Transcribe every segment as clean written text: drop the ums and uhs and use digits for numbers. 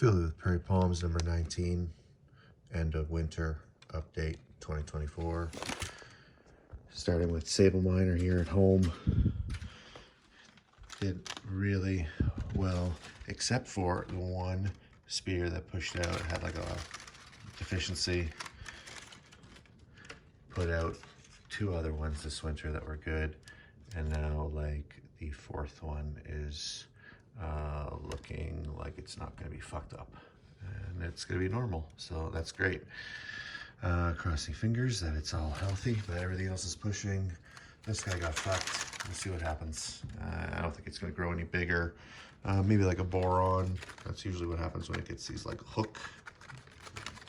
Philly with Prairie Palms, number 19, end of winter update 2024. Starting with Sable Miner here at home. Did really well, except for the one spear that pushed out. It had like a deficiency. Put out two other ones this winter that were good. And now like the fourth one is looking like it's not going to be fucked up and it's going to be normal, so that's great. Crossing fingers that it's all healthy, but everything else is pushing. This guy got fucked. Let's see what happens. I don't think it's going to grow any bigger. Maybe like a boron. That's usually what happens when it gets these like hook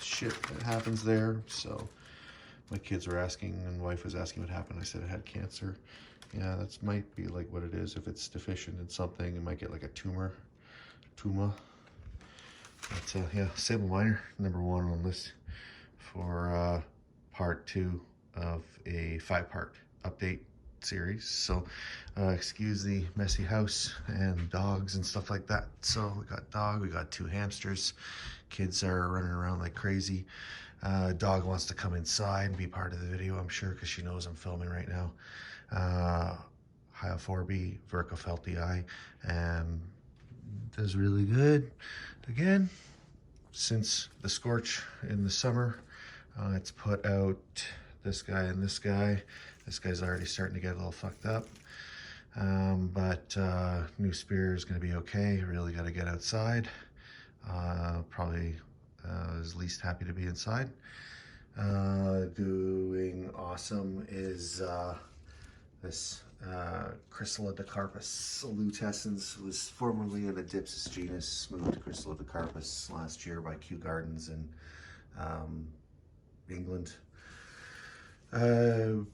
shit that happens there. So my kids were asking and wife was asking what happened. I said it had cancer. Yeah, that might be like what it is. If it's deficient in something, it might get like a tumor. But yeah, Sable Miner, number 1 on list for part 2 of a 5-part update series. So excuse the messy house and dogs and stuff like that. So we got dog, we got 2 hamsters. Kids are running around like crazy. Dog wants to come inside and be part of the video, I'm sure, because she knows I'm filming right now. Hyophorby, Vercofeltii, and does really good. Again, since the scorch in the summer, it's put out this guy and this guy. This guy's already starting to get a little fucked up. But new spear is going to be okay. Really got to get outside. Probably is least happy to be inside. Doing awesome is this Chrysalidocarpus lutescens. Was formerly an Adipsis genus, moved to Chrysalidocarpus last year by Kew Gardens in England. 2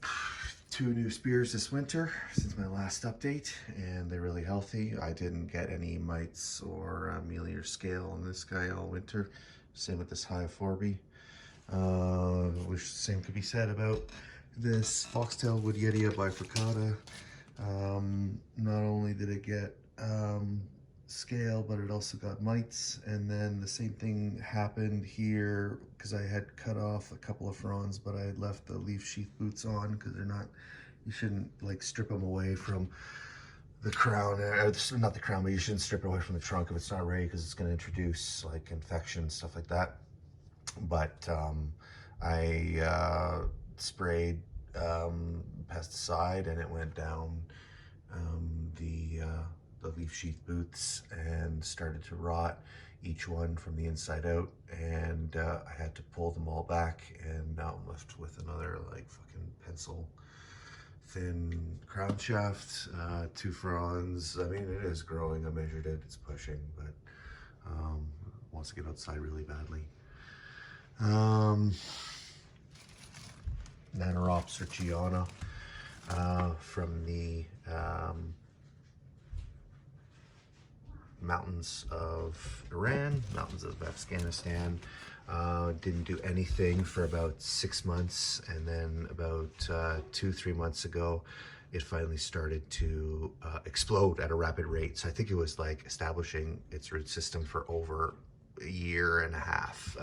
new spears this winter since my last update, and they're really healthy. I didn't get any mites or mealy or scale on this guy all winter. Same with this Hyophorby. Which same could be said about this Foxtail Wood Yetia bifurcata. Not only did it get scale, but it also got mites. And then the same thing happened here because I had cut off a couple of fronds, but I had left the leaf sheath boots on because they're not, you shouldn't like strip them away from the crown, not the crown, but you shouldn't strip it away from the trunk if it's not ready, because it's going to introduce like infection, stuff like that. But I sprayed pesticide and it went down the leaf sheath boots and started to rot, each one from the inside out, and I had to pull them all back, and now I'm left with another like fucking pencil thin crown shaft, 2 fronds. I mean, it is growing. I measured it, it's pushing, but wants to get outside really badly. Nanoropsarchiana from the mountains of Iran, mountains of Afghanistan. Didn't do anything for about 6 months, and then about 2-3 months ago it finally started to explode at a rapid rate. So I think it was like establishing its root system for over a year and a half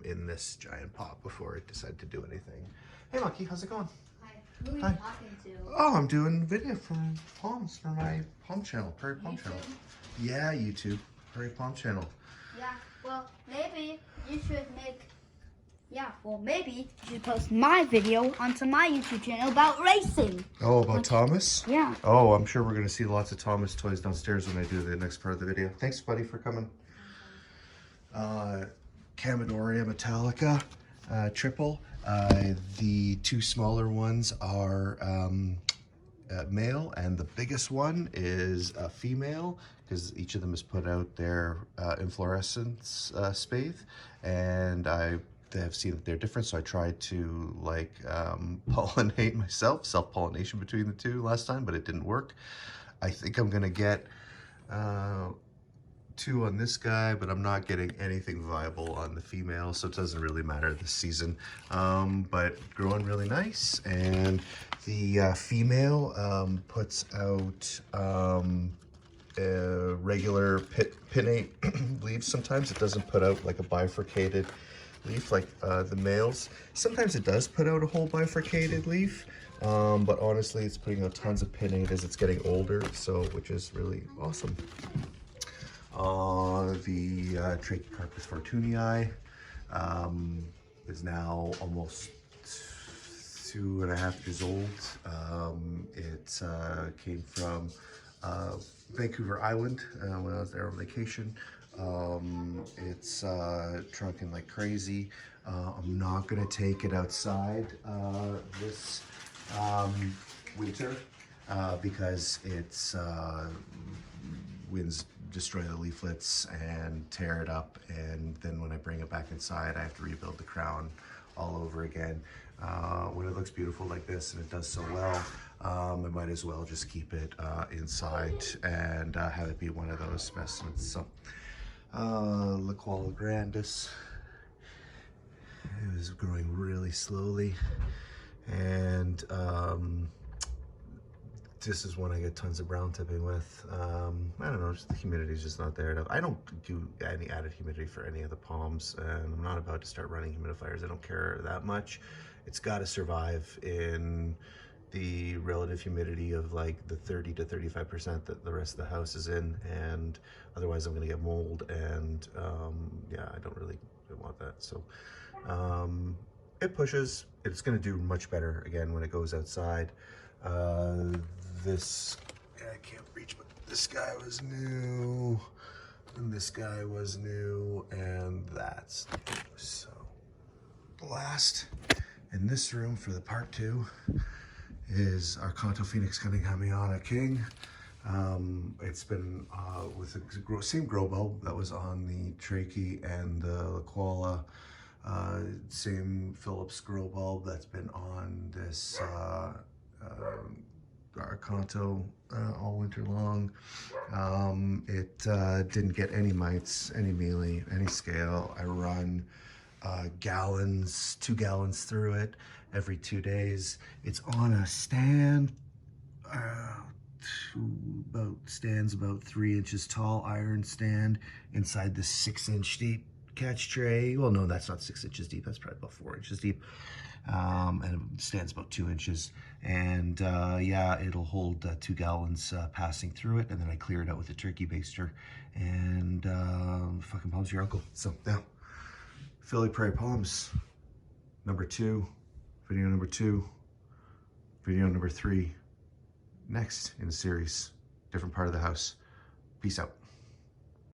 in this giant pot before it decided to do anything. Hey Monkey, how's it going? Hi. Who are you talking to? Oh, I'm doing video for Palms, for my Palm channel, Prairie Palm channel. Yeah, YouTube, Prairie Palm channel. Yeah, well, maybe you should maybe you should post my video onto my YouTube channel about racing. Oh, about Thomas? Yeah. Oh, I'm sure we're going to see lots of Thomas toys downstairs when I do the next part of the video. Thanks, buddy, for coming. Camadoria Metallica triple. The 2 smaller ones are male, and the biggest one is a female, because each of them has put out their inflorescence spathe, and I have seen that they're different, so I tried to like pollinate myself, self-pollination between the 2 last time, but it didn't work. I think I'm gonna get 2 on this guy, but I'm not getting anything viable on the female, so it doesn't really matter this season. But growing really nice, and the female puts out regular pinnate leaves. Sometimes it doesn't put out like a bifurcated leaf like the males. Sometimes it does put out a whole bifurcated leaf, but honestly it's putting out tons of pinnate as it's getting older, so which is really awesome. The Trachycarpus fortunii is now almost 2.5 years old. It came from Vancouver Island when I was there on vacation. It's trunking like crazy. I'm not gonna take it outside this winter because it's winds destroy the leaflets and tear it up, and then when I bring it back inside I have to rebuild the crown all over again. When it looks beautiful like this and it does so well, I might as well just keep it inside and have it be one of those specimens. So Laquala grandis, it was growing really slowly, and this is one I get tons of brown tipping with. I don't know, just the humidity is just not there enough. I don't do any added humidity for any of the palms, and I'm not about to start running humidifiers. I don't care that much. It's got to survive in the relative humidity of like the 30 to 35% that the rest of the house is in, and otherwise I'm going to get mold, and yeah, I don't really want that. So it pushes. It's going to do much better again when it goes outside. This, I can't reach, but this guy was new, and this guy was new, and that's new. So last in this room for the part 2 is our Kanto Phoenix Cunninghamiana King. It's been with the same grow bulb that was on the Trachy and the Laquala, same Phillips grow bulb that's been on this our Kanto all winter long. It didn't get any mites, any mealy, any scale. I run gallons, 2 gallons through it every 2 days. It's on a stand, stands about 3 inches tall, iron stand inside this 6-inch deep catch tray. Well, no, that's not 6 inches deep. That's probably about 4 inches deep. And it stands about 2 inches, and yeah, it'll hold 2 gallons passing through it, and then I clear it out with a turkey baster, and fucking Palms your uncle. So now, Philly Prairie Palms, number 2, video number 2, video number 3, next in the series, different part of the house. Peace out.